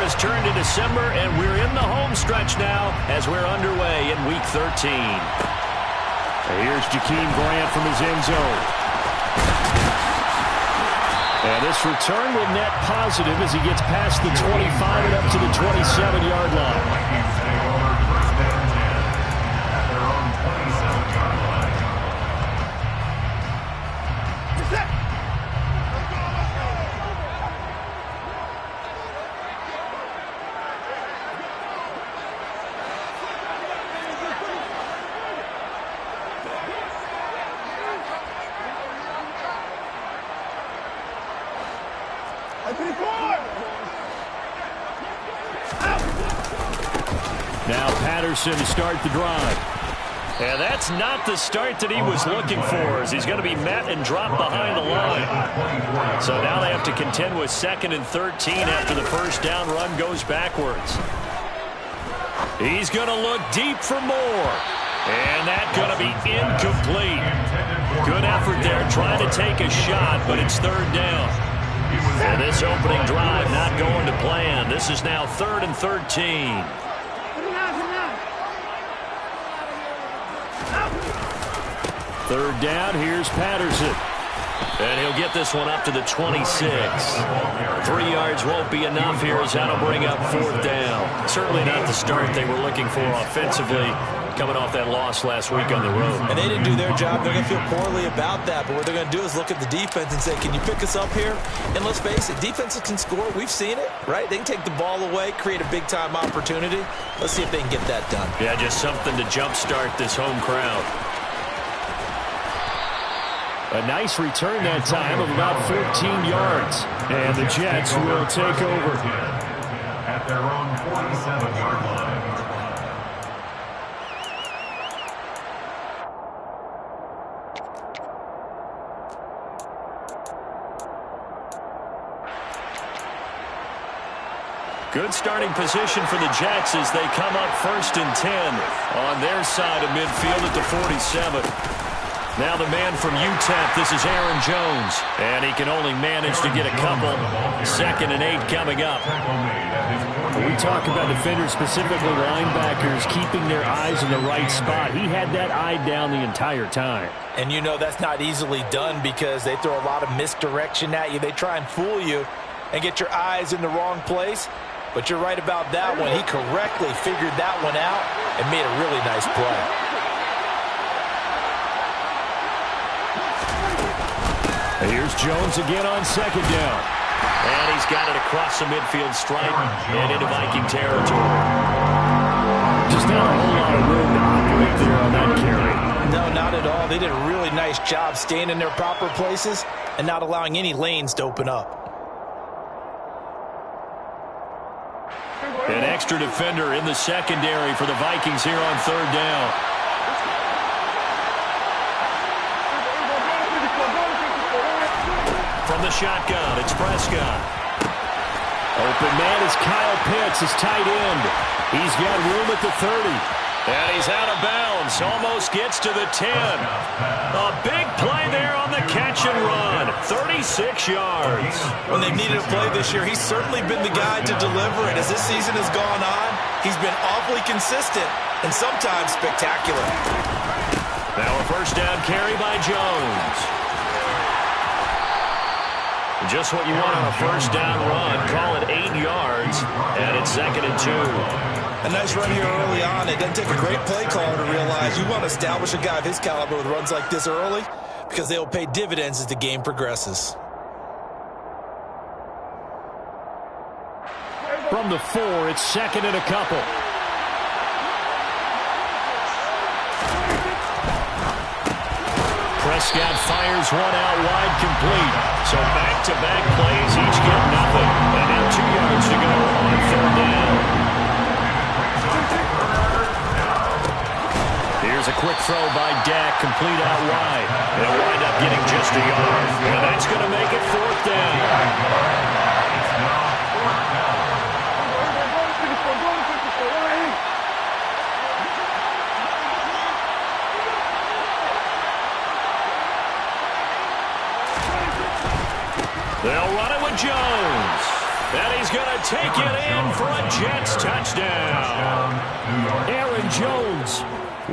has turned to December, and we're in the home stretch now as we're underway in Week 13. Here's Jakeem Grant from his end zone. And this return will net positive as he gets past the 25 and up to the 27-yard line. Now Patterson to start the drive. And that's not the start that he was looking for, as he's going to be met and dropped behind the line. So now they have to contend with 2nd and 13 after the first down run goes backwards. He's going to look deep for more. And that's going to be incomplete. Good effort there trying to take a shot, but it's 3rd down. And this opening drive not going to plan. This is now 3rd and 13. 3rd down, here's Patterson. And he'll get this one up to the 26. 3 yards won't be enough here as that'll bring up 4th down. Certainly not the start they were looking for offensively, coming off that loss last week on the road. And they didn't do their job. They're going to feel poorly about that. But what they're going to do is look at the defense and say, can you pick us up here? And let's face it, defenses can score. We've seen it, right? They can take the ball away, create a big-time opportunity. Let's see if they can get that done. Yeah, just something to jumpstart this home crowd. A nice return that time of about 14 yards. And the Jets will take over. At their own 47-yard line. Good starting position for the Jets as they come up 1st and 10 on their side of midfield at the 47. Now the man from UTEP, this is Aaron Jones. And he can only manage to get a couple. 2nd and 8 coming up. We talk about defenders, specifically linebackers, keeping their eyes in the right spot. He had that eye down the entire time. And you know that's not easily done because they throw a lot of misdirection at you. They try and fool you and get your eyes in the wrong place. But you're right about that one. He correctly figured that one out and made a really nice play. Here's Jones again on 2nd down. And he's got it across the midfield stripe and into Viking territory. Just not a whole lot of room to operate there on that carry. No, not at all. They did a really nice job staying in their proper places and not allowing any lanes to open up. An extra defender in the secondary for the Vikings here on 3rd down. From the shotgun, it's Prescott. Open man is Kyle Pitts, his tight end. He's got room at the 30. And he's out of bounds. Almost gets to the 10. A big play there on the catch and run. 36 yards. When they've needed a play this year, he's certainly been the guy to deliver it. As this season has gone on, he's been awfully consistent and sometimes spectacular. Now a 1st down carry by Jones. Just what you want on a 1st down run. Call it 8 yards, and it's 2nd and 2. A nice run here early on. It doesn't take a great play caller to realize you want to establish a guy of his caliber with runs like this early because they will pay dividends as the game progresses. From the 4, it's 2nd and a couple. Prescott fires one out wide, complete. So back-to-back plays, each get nothing. And now 2 yards to go on 3rd down. Here's a quick throw by Dak, complete out wide. They'll wind up getting just a yard. And that's going to make it 4th down. They'll run it with Jones. And he's going to take it in for a Jets touchdown. Aaron Jones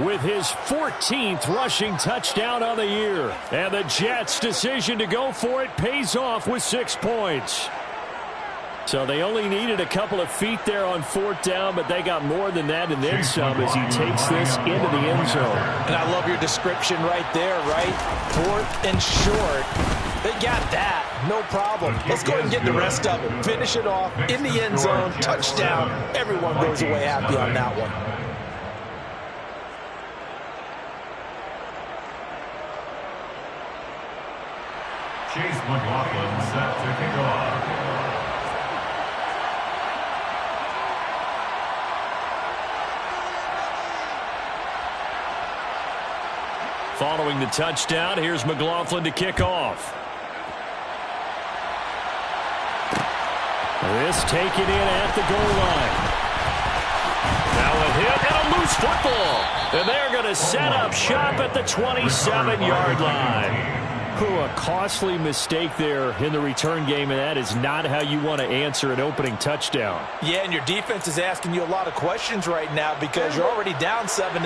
with his 14th rushing touchdown of the year. And the Jets' decision to go for it pays off with 6 points. So they only needed a couple of feet there on 4th down, but they got more than that and then some as he takes this into the end zone. And I love your description right there, right? 4th and short. They got that. No problem. Let's go ahead and get the rest of it. Finish it off in the end zone. Touchdown. Everyone goes away happy on that one. Chase McLaughlin set to kick off. Following the touchdown, here's McLaughlin to kick off. This taken in at the goal line. Now a hit and a loose football. And they're going to set up shop at the 27-yard line. A costly mistake there in the return game, and that is not how you want to answer an opening touchdown. Yeah, and your defense is asking you a lot of questions right now because you're already down 7-0.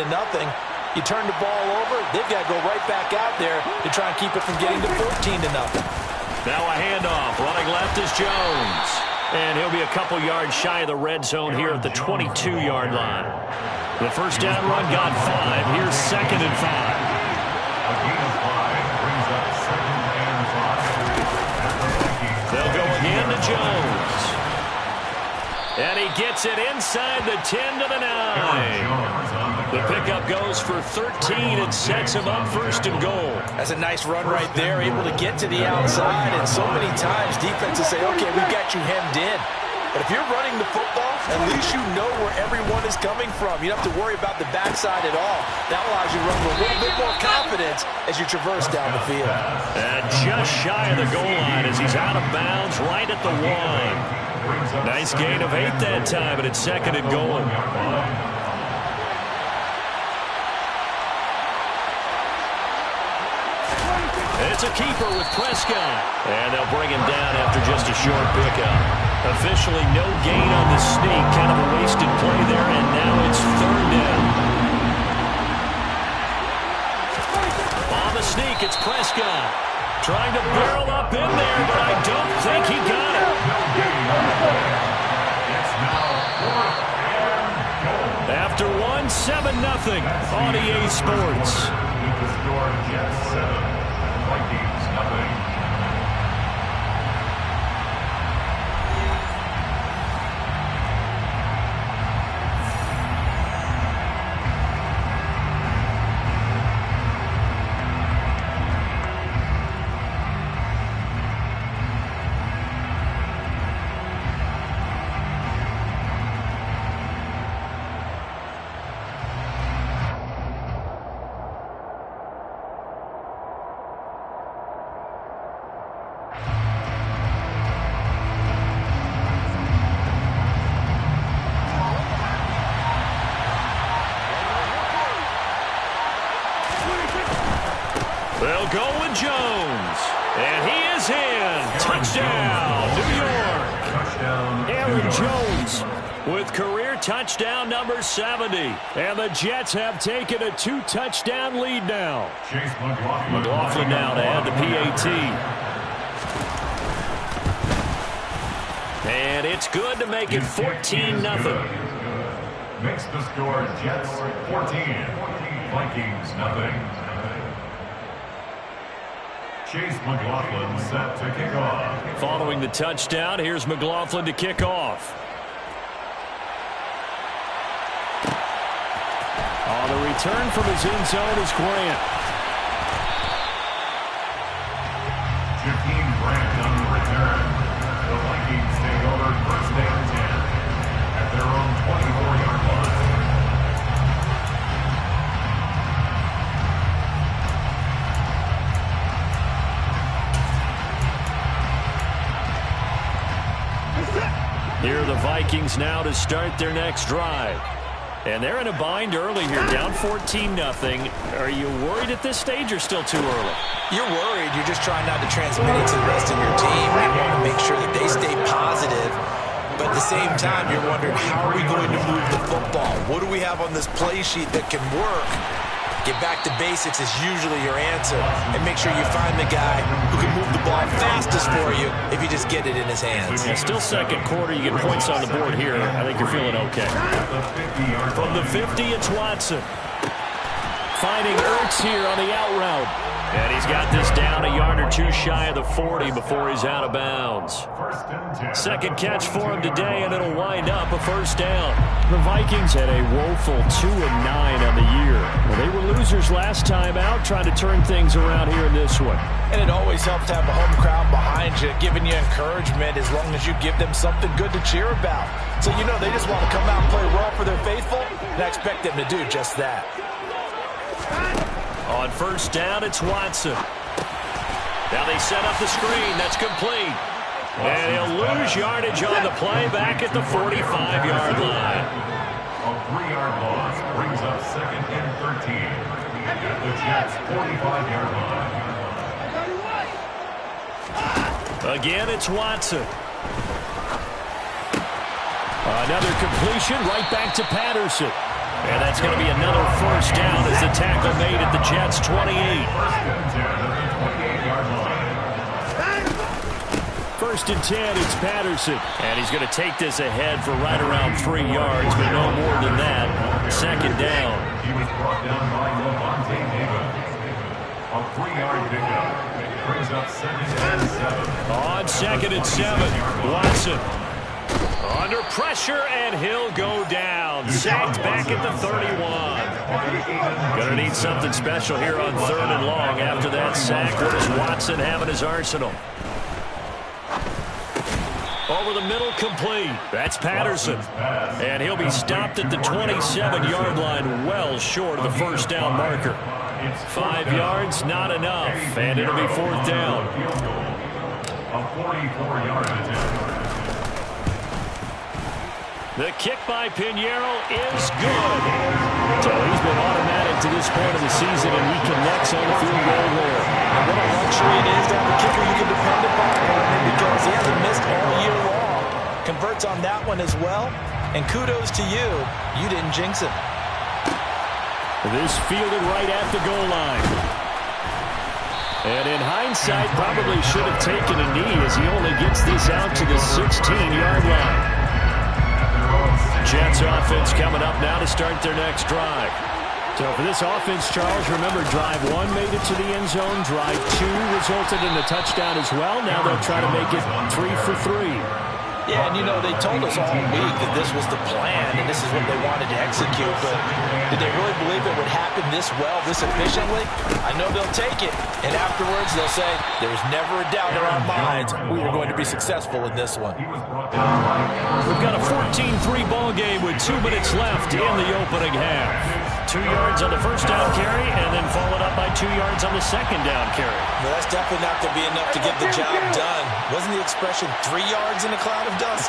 You turn the ball over, they've got to go right back out there to try and keep it from getting to 14-0. Now a handoff. Running left is Jones. And he'll be a couple yards shy of the red zone here at the 22-yard line. The first down run got 5. Here's 2nd and 5. A gain of 5 brings up 2nd and 5. They'll go again to Jones. And he gets it inside the 10 to the 9. The pickup goes for 13 and sets him up 1st and goal. That's a nice run right there, able to get to the outside. And so many times defenses say, okay, we've got you hemmed in. But if you're running the football, at least you know where everyone is coming from. You don't have to worry about the backside at all. That allows you to run with a little bit more confidence as you traverse down the field. And just shy of the goal line as he's out of bounds right at the 1. Nice gain of 8 that time, but it's 2nd and goal. It's a keeper with Prescott. And they'll bring him down after just a short pickup. Officially no gain on the sneak. Kind of a wasted play there, and now it's 3rd down. On the sneak, it's Prescott. Trying to barrel up in there, but I don't think he got it. After 1, 7-0 on EA Sports. Keep the score, Jets 7, Vikings 0. They'll go with Jones. And he is in. Touchdown, New York. Aaron Jones with career touchdown number 70. And the Jets have taken a 2-touchdown lead now. Chase McLaughlin. McLaughlin now to add the PAT. And it's good to make it 14-0. Makes the score Jets 14, Vikings 0. Chase McLaughlin set to kick off. Following the touchdown, here's McLaughlin to kick off. On the return from his end zone is Grant. Jakeem Grant on the return. The Vikings take over 1st and 10 at their own 24-yard line. Here are the Vikings now to start their next drive. And they're in a bind early here, down 14-0. Are you worried at this stage or still too early? You're worried. You're just trying not to transmit it to the rest of your team. You want to make sure that they stay positive At the same time, you're wondering, how are we going to move the football? What do we have on this play sheet that can work? Get back to basics is usually your answer. And make sure you find the guy who can move the ball fastest for you if you just get it in his hands. Yeah, still second quarter. You get points on the board here. I think you're feeling okay. From the 50, it's Watson. Finding Ertz here on the out route. And he's got this down a yard or two shy of the 40 before he's out of bounds. Second catch for him today, and it'll wind up a first down. The Vikings had a woeful 2-9 on the year. Well, they were losers last time out, trying to turn things around here in this one. And it always helps to have a home crowd behind you, giving you encouragement as long as you give them something good to cheer about. So you know they just want to come out and play well for their faithful, and I expect them to do just that. On first down, it's Watson. Now they set up the screen. That's complete. And he'll lose yardage on the play back at the 45-yard line. A 3-yard loss brings up second and 13 at the Jets' 45-yard line. Again, it's Watson. Another completion right back to Patterson. And that's going to be another first down as the tackle made at the Jets' 28. First and 10, it's Patterson. And he's going to take this ahead for right around 3 yards, but no more than that. Second down. He was brought down by Levante David. A 3-yard pickup brings up second and 7. On second and 7, Watson. Under pressure, and he'll go down. Sacked back at the 31. Going to need something special here on third and long after that sack. What does Watson have in his arsenal? Over the middle, complete. That's Patterson. And he'll be stopped at the 27-yard line, well short of the first down marker. 5 yards, not enough. And it'll be fourth down. A 44-yard attempt. The kick by Pinheiro is good. So he's been automatic to this point of the season, and he connects on the field goal there. And what a luxury it is to have a kicker you can depend upon, because he hasn't missed all year long. Converts on that one as well. And kudos to you. You didn't jinx him. This fielded right at the goal line. And in hindsight, probably should have taken a knee as he only gets this out to the 16-yard line. Jets offense coming up now to start their next drive. So for this offense, Charles, remember drive 1 made it to the end zone. Drive 2 resulted in a touchdown as well. Now they'll try to make it 3 for 3. Yeah, and you know, they told us all week that this was the plan and this is what they wanted to execute, but did they really believe it would happen this well, this efficiently? I know they'll take it, and afterwards they'll say, there's never a doubt in our minds we were going to be successful in this one. We've got a 14-3 ball game with 2 minutes left in the opening half. 2 yards on the first down carry, and then followed up by 2 yards on the second down carry. Well, that's definitely not going to be enough to get the job done. Wasn't the expression 3 yards in a cloud of dust?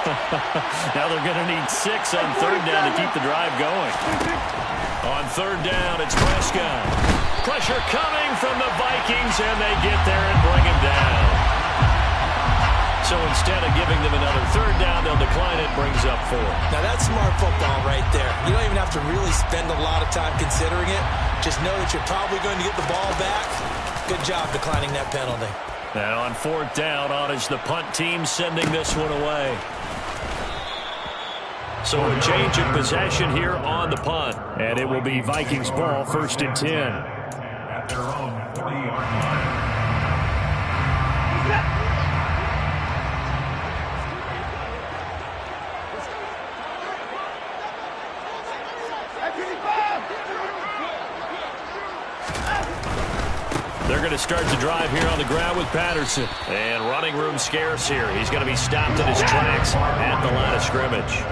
Now they're going to need 6 on third down to keep the drive going. On third down, it's Prescott. Pressure coming from the Vikings, and they get there and bring him down. So instead of giving them another third down, they'll decline it, brings up 4. Now that's smart football right there. You don't even have to really spend a lot of time considering it. Just know that you're probably going to get the ball back. Good job declining that penalty. And on fourth down, on is the punt team sending this one away. So a change in possession here on the punt. And it will be Vikings ball, first and 10. At their own 40-yard line. They're going to start the drive here on the ground with Patterson. And running room scarce here. He's going to be stopped in his tracks at the line of scrimmage.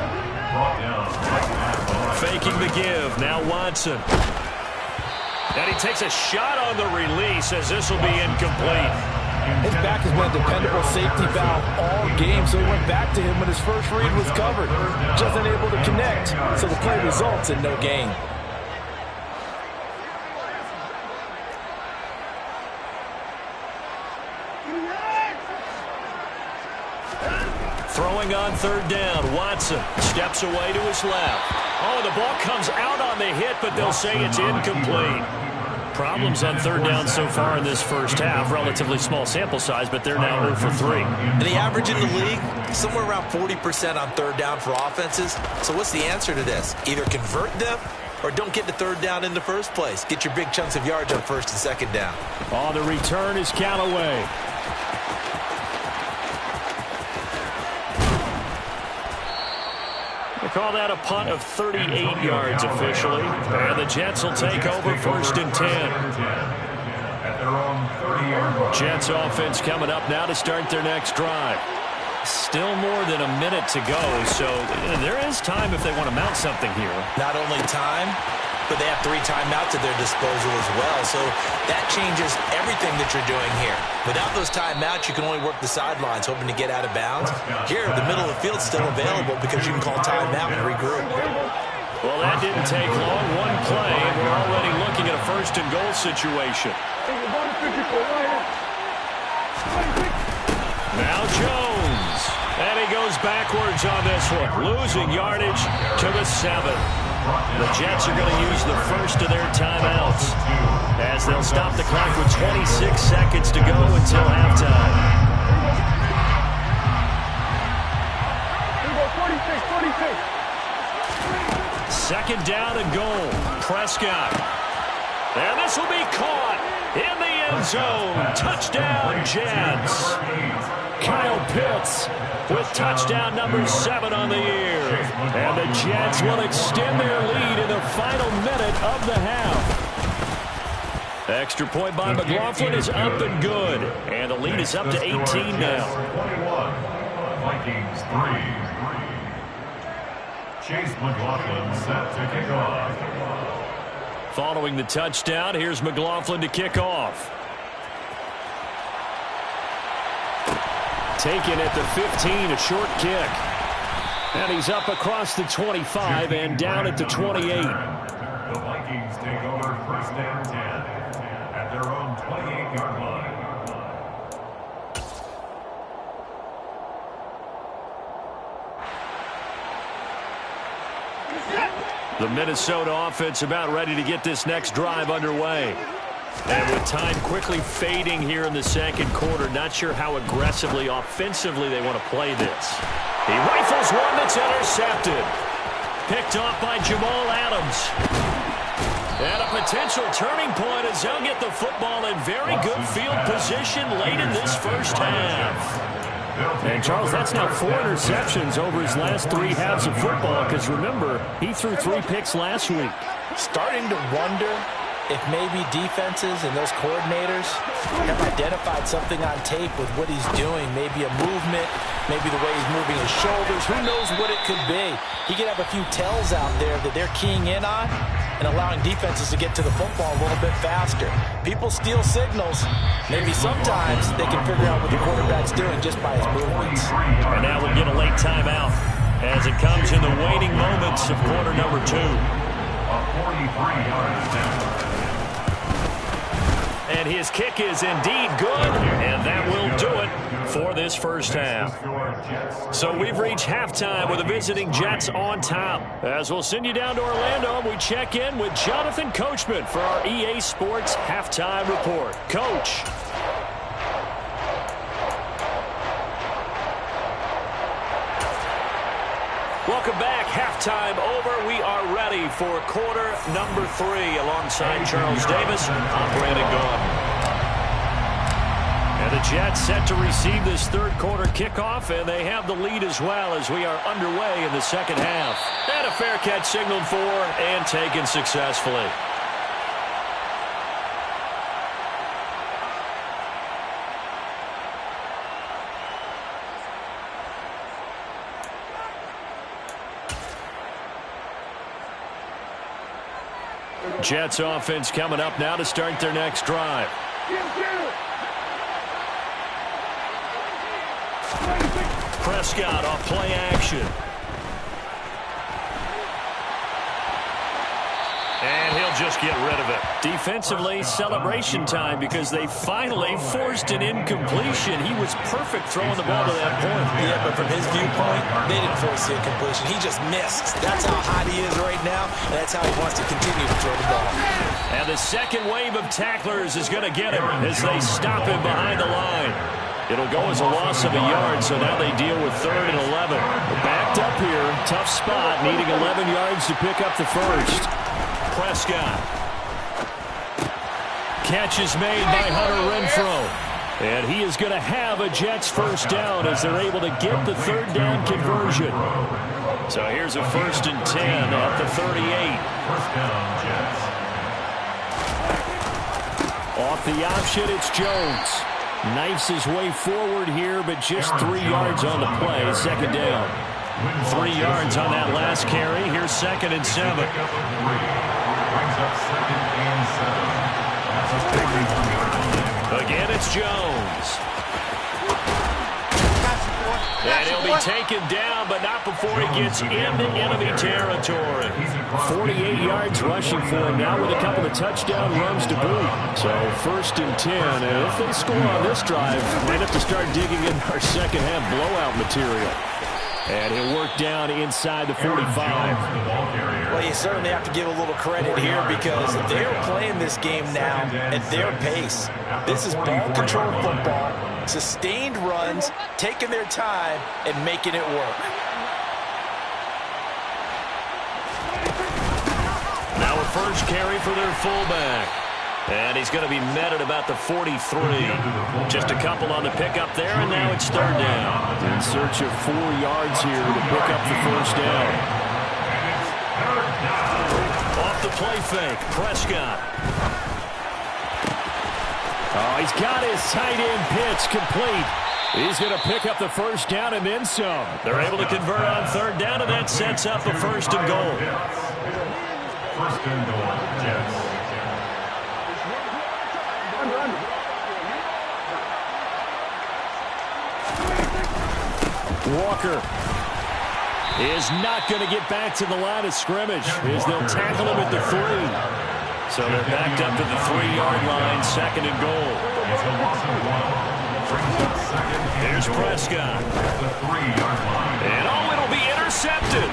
Faking the give. Now Watson. And he takes a shot on the release as this will be incomplete. His back has been a dependable safety valve all game, so he went back to him when his first read was covered. Just unable to connect, so the play results in no gain. Throwing on third down, Watson steps away to his left. Oh, the ball comes out on the hit, but they'll say it's incomplete. Problems on third down so far in this first half. Relatively small sample size, but they're now 0 for 3. And the average in the league, somewhere around 40% on third down for offenses. So what's the answer to this? Either convert them or don't get to third down in the first place. Get your big chunks of yards on first and second down. On the return is Callaway. They call that a punt of 38 yards officially. And the Jets will take over first and 10. Jets offense coming up now to start their next drive. Still more than a minute to go, so there is time if they want to mount something here. Not only time, but they have 3 timeouts at their disposal as well. So that changes everything that you're doing here. Without those timeouts, you can only work the sidelines, hoping to get out of bounds. Here, the middle of the field's still available because you can call timeout and regroup. Well, that didn't take long. One play, and we're already looking at a first and goal situation. Now Jones. And he goes backwards on this one, losing yardage to the 7. The Jets are going to use the first of their timeouts as they'll stop the clock with 26 seconds to go until halftime. 2nd down and goal. Prescott. And this will be caught in the end zone. Touchdown, Jets. Kyle Pitts with touchdown number 7 on the year. And the Jets will extend their lead in the final minute of the half. Extra point by McLaughlin is up and good. And the lead is up to 18 now. Vikings 3. Chase McLaughlin set to kick off. Following the touchdown, here's McLaughlin to kick off. Taken at the 15, a short kick. And he's up across the 25 and down at the 28. The Vikings take over first and 10 at their own 28-yard line. The Minnesota offense about ready to get this next drive underway. And with time quickly fading here in the second quarter, not sure how aggressively, offensively they want to play this. He rifles one that's intercepted. Picked off by Jamal Adams. And a potential turning point as they'll get the football in very good field position late in this first half. And, Charles, that's now 4 interceptions over his last 3 halves of football because, remember, he threw 3 picks last week. Starting to wonder if maybe defenses and those coordinators have identified something on tape with what he's doing. Maybe a movement, maybe the way he's moving his shoulders. Who knows what it could be? He could have a few tells out there that they're keying in on and allowing defenses to get to the football a little bit faster. People steal signals. Maybe sometimes they can figure out what the quarterback's doing just by his movements. And now we'll get a late timeout as it comes in the waning moments of quarter number 2. A 43-yard down. And his kick is indeed good, and that will do it for this first half. So we've reached halftime with the visiting Jets on top. As we'll send you down to Orlando, we check in with Jonathan Coachman for our EA Sports Halftime Report. Coach. Welcome back. Halftime over. We are ready for quarter number 3 alongside Charles Davis. I'm Brandon Gaudin. And the Jets set to receive this third quarter kickoff, and they have the lead as well as we are underway in the second half. And a fair catch signaled for and taken successfully. Jets offense coming up now to start their next drive. Prescott off play action. And he'll just get rid of it. Defensively, celebration time because they finally forced an incompletion. He was perfect throwing the ball to that point. Yeah, but from his viewpoint, they didn't force the incompletion. He just missed. That's how hot he is right now, and that's how he wants to continue to throw the ball. And the second wave of tacklers is going to get him as they stop him behind the line. It'll go as a loss of a yard, so now they deal with 3rd and 11. They're backed up here. Tough spot, needing 11 yards to pick up the first. Prescott. Catch is made by Hunter Renfrow. And he is going to have a Jets first down as they're able to get the 3rd down conversion. So here's a 1st and 10 at the 38. First down, Jets. Off the option, it's Jones. Knifes his way forward here, but just 3 yards on the play. 2nd down. 3 yards on that last carry. Here's 2nd and 7. Brings up 2nd and 7. Again, it's Jones. And he'll be taken down, but not before he gets into enemy territory. 48 yards rushing for him now with a couple of touchdown runs to boot. So 1st and 10. And if they score on this drive, might have to start digging in our second half blowout material. And he'll work down inside the 45. Well, you certainly have to give a little credit here because they're playing this game now at their pace. This is ball control football, sustained runs, taking their time, and making it work. Now a first carry for their fullback. And he's going to be met at about the 43. Just a couple on the pickup there, and now it's 3rd down. In search of 4 yards here to pick up the first down. Off the play fake, Prescott. Oh, he's got his tight end pitch complete. He's going to pick up the first down and then some. They're able to convert on 3rd down, and that sets up a 1st and goal. 1st and goal, Jets. Walker is not going to get back to the line of scrimmage as they'll tackle him at the 3. So they're backed up to the 3-yard line, 2nd and goal. Here's Prescott. The 3-yard line. And it'll be intercepted.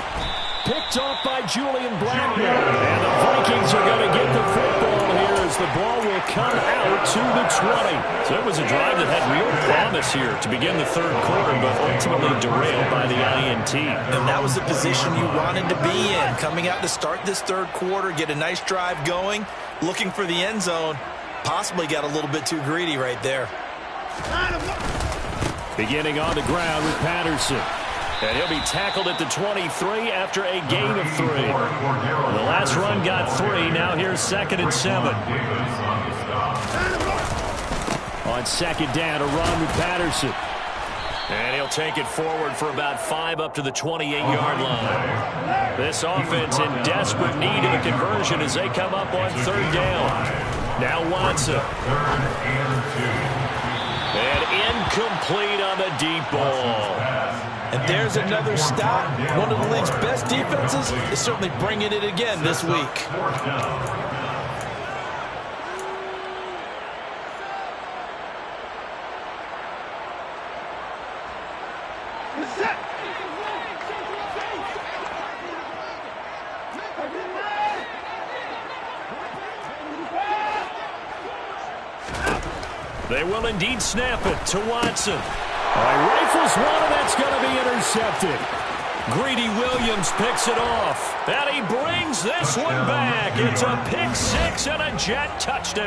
Picked off by Julian Blackmon. And the Vikings are going to get the football here as the ball will come out to the 20. So it was a drive that had real promise here to begin the 3rd quarter, but ultimately derailed by the INT. And that was the position you wanted to be in. Coming out to start this 3rd quarter, get a nice drive going, looking for the end zone. Possibly got a little bit too greedy right there. Beginning on the ground with Patterson. And he'll be tackled at the 23 after a gain of 3. The last run got 3. Now here's 2nd and 7. On 2nd down, a run with Patterson. And he'll take it forward for about 5 up to the 28-yard line. This offense in desperate need of a conversion as they come up on 3rd down. Now Watson. And incomplete on the deep ball. And there's another stop. One of the league's best defenses is certainly bringing it again this week. They will indeed snap it to Watson. Rifles one, and that's going to be intercepted. Greedy Williams picks it off. And he brings this one back. It's a pick 6 and a Jet touchdown.